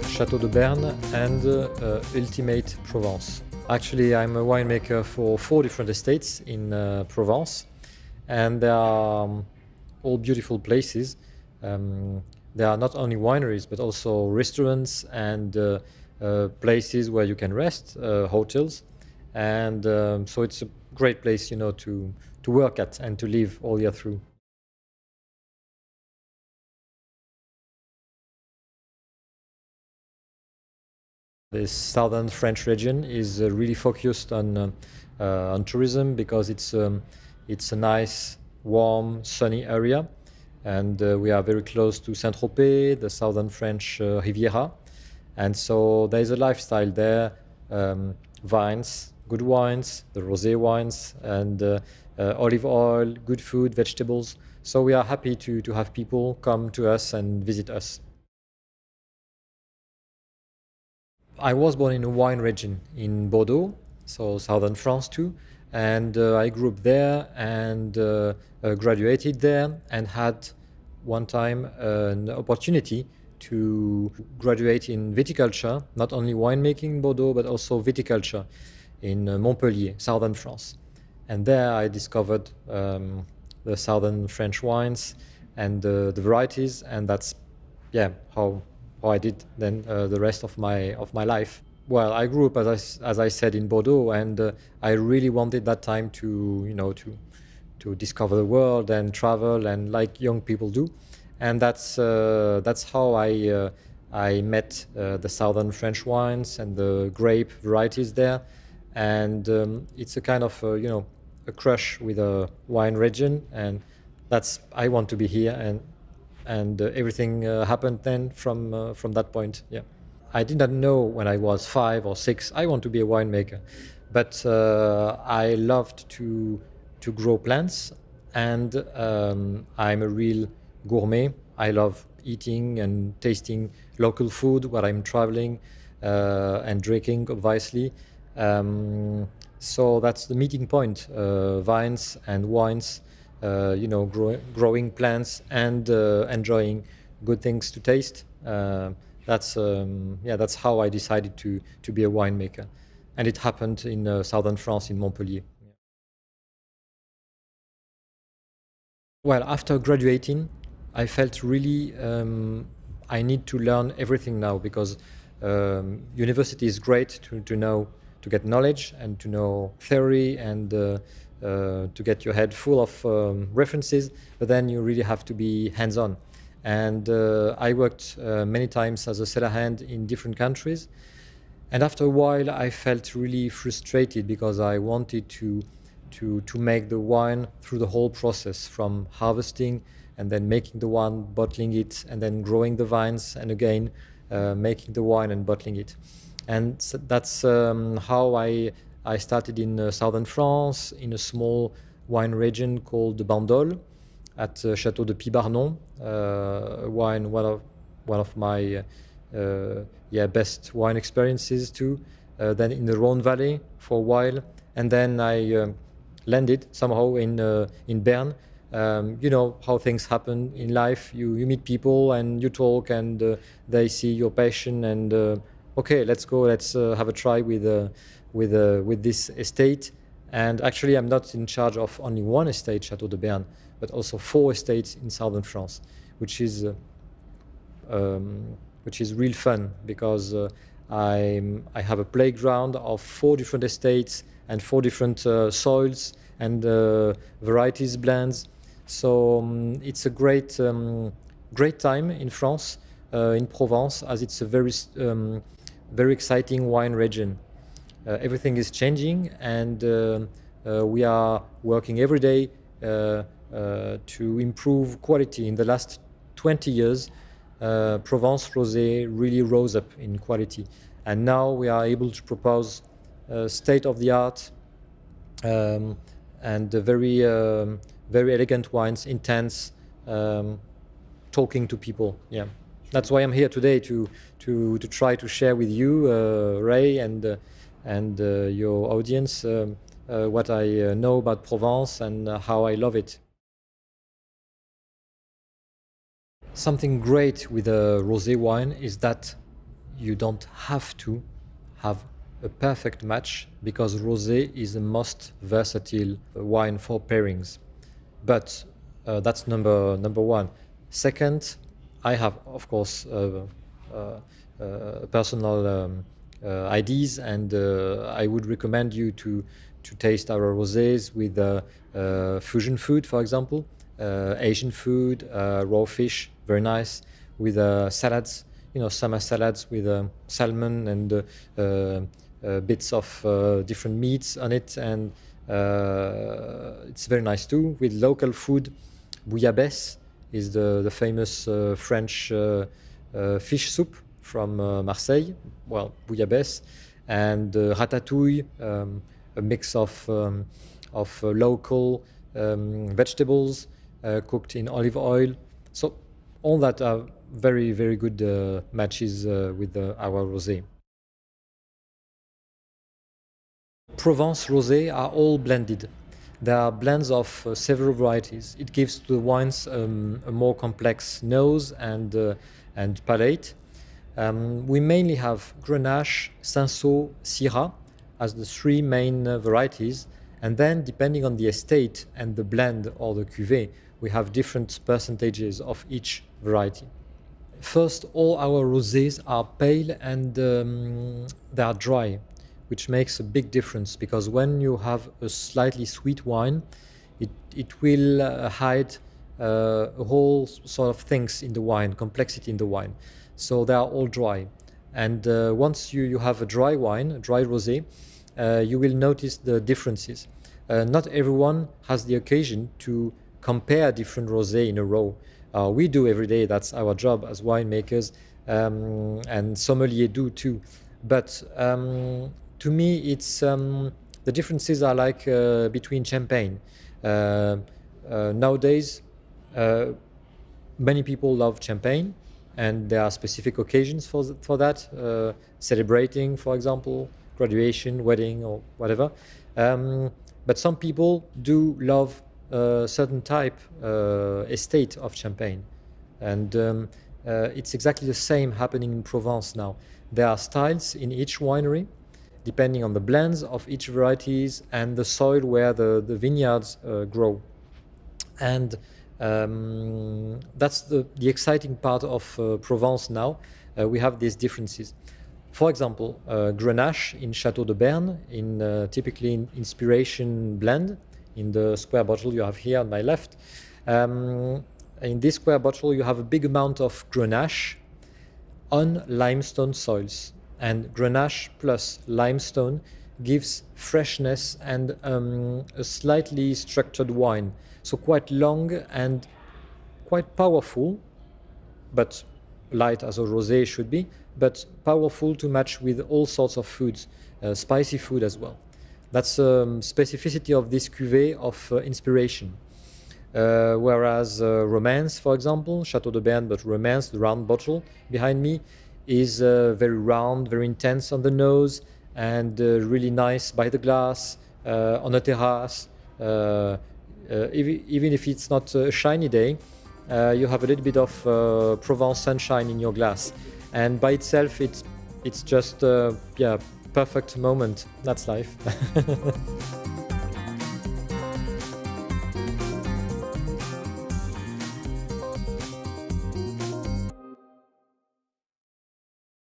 Chateau de Berne and Ultimate Provence. Actually, I'm a winemaker for 4 different estates in Provence, and they are all beautiful places. There are not only wineries, but also restaurants and places where you can rest, hotels. And so it's a great place, to work at and to live all year through. The southern French region is really focused on tourism because it's a nice, warm, sunny area, and we are very close to Saint-Tropez, the southern French Riviera, and so there is a lifestyle there: vines, good wines, the Rosé wines, and olive oil, good food, vegetables. So we are happy to have people come to us and visit us. I was born in a wine region in Bordeaux, so southern France too, and I grew up there and graduated there and had one time an opportunity to graduate in viticulture, not only winemaking in Bordeaux, but also viticulture in Montpellier, southern France. And there I discovered the southern French wines and the varieties, and that's how I did then the rest of my life. Well, I grew up as I said in Bordeaux, and I really wanted that time to discover the world and travel, and like young people do, and that's how I met the southern French wines and the grape varieties there, and it's a kind of a crush with a wine region, and I want to be here, and everything happened then from that point. Yeah, I did not know when I was 5 or 6 I want to be a winemaker, but I loved to grow plants, and I'm a real gourmet. I love eating and tasting local food while I'm traveling, and drinking, obviously. So that's the meeting point: vines and wines. Growing plants and enjoying good things to taste. That's how I decided to be a winemaker, and it happened in southern France, in Montpellier. Well, after graduating, I felt really I need to learn everything now, because university is great to know, to get knowledge and to know theory, and to get your head full of references, but then you really have to be hands-on. And I worked many times as a cellar hand in different countries, and after a while I felt really frustrated because I wanted to make the wine through the whole process, from harvesting and then making the wine, bottling it, and then growing the vines, and again making the wine and bottling it. And so that's how I started in southern France, in a small wine region called the Bandol, at Chateau de Berne, one of my best wine experiences too. Then in the Rhone Valley for a while, and then I landed somehow in Berne. You know how things happen in life. You meet people and you talk, and they see your passion, and okay, let's go. Let's have a try with this estate. And actually, I'm not in charge of only one estate, Chateau de Berne, but also 4 estates in southern France, which is real fun, because I have a playground of 4 different estates and 4 different soils and varieties, blends. So it's a great time in France, in Provence, as it's a very exciting wine region. Everything is changing, and we are working every day to improve quality. In the last 20 years, Provence Rosé really rose up in quality, and now we are able to propose state-of-the-art and very elegant wines, intense, talking to people. Yeah, that's why I'm here today, to try to share with you, Ray, and your audience, what I know about Provence and how I love it. Something great with a rosé wine is that you don't have to have a perfect match, because rosé is the most versatile wine for pairings. But that's number one. Second, I have, of course, personal ideas, and I would recommend you to taste our rosés with fusion food, for example, Asian food, raw fish, very nice, with salads, summer salads with salmon and bits of different meats on it, and it's very nice too. With local food, bouillabaisse is the famous French fish soup from Marseille. Well, bouillabaisse, and ratatouille, a mix of local vegetables cooked in olive oil. So all that are very, very good matches with our rosé. Provence rosé are all blended. They are blends of several varieties. It gives to the wines a more complex nose and palate. We mainly have Grenache, Cinsault, Syrah as the three main varieties, and then depending on the estate and the blend or the cuvée, we have different percentages of each variety. First, all our rosés are pale and they are dry, which makes a big difference, because when you have a slightly sweet wine, it will hide a whole sort of things in the wine, complexity in the wine. So they are all dry. And once you have a dry wine, a dry rosé, you will notice the differences. Not everyone has the occasion to compare different rosé in a row. We do every day, that's our job as winemakers, and sommeliers do too. But to me, it's the differences are like between champagne. Nowadays, many people love champagne, and there are specific occasions for that, celebrating, for example, graduation, wedding, or whatever. But some people do love a certain type, estate of champagne. And it's exactly the same happening in Provence now. There are styles in each winery, depending on the blends of each varieties and the soil where the vineyards grow. And that's the exciting part of Provence now. We have these differences. For example, Grenache in Chateau de Berne, in typically in inspiration blend, in the square bottle you have here on my left. In this square bottle you have a big amount of Grenache on limestone soils. And Grenache plus limestone gives freshness and a slightly structured wine. So quite long and quite powerful, but light as a rosé should be, but powerful to match with all sorts of foods, spicy food as well. That's specificity of this cuvée of inspiration. Whereas Romance, for example, Chateau de Berne, but Romance, the round bottle behind me, is very round, very intense on the nose, and really nice by the glass, on a terrace. Even if it's not a shiny day, you have a little bit of Provence sunshine in your glass. And by itself, it's just, perfect moment. That's life.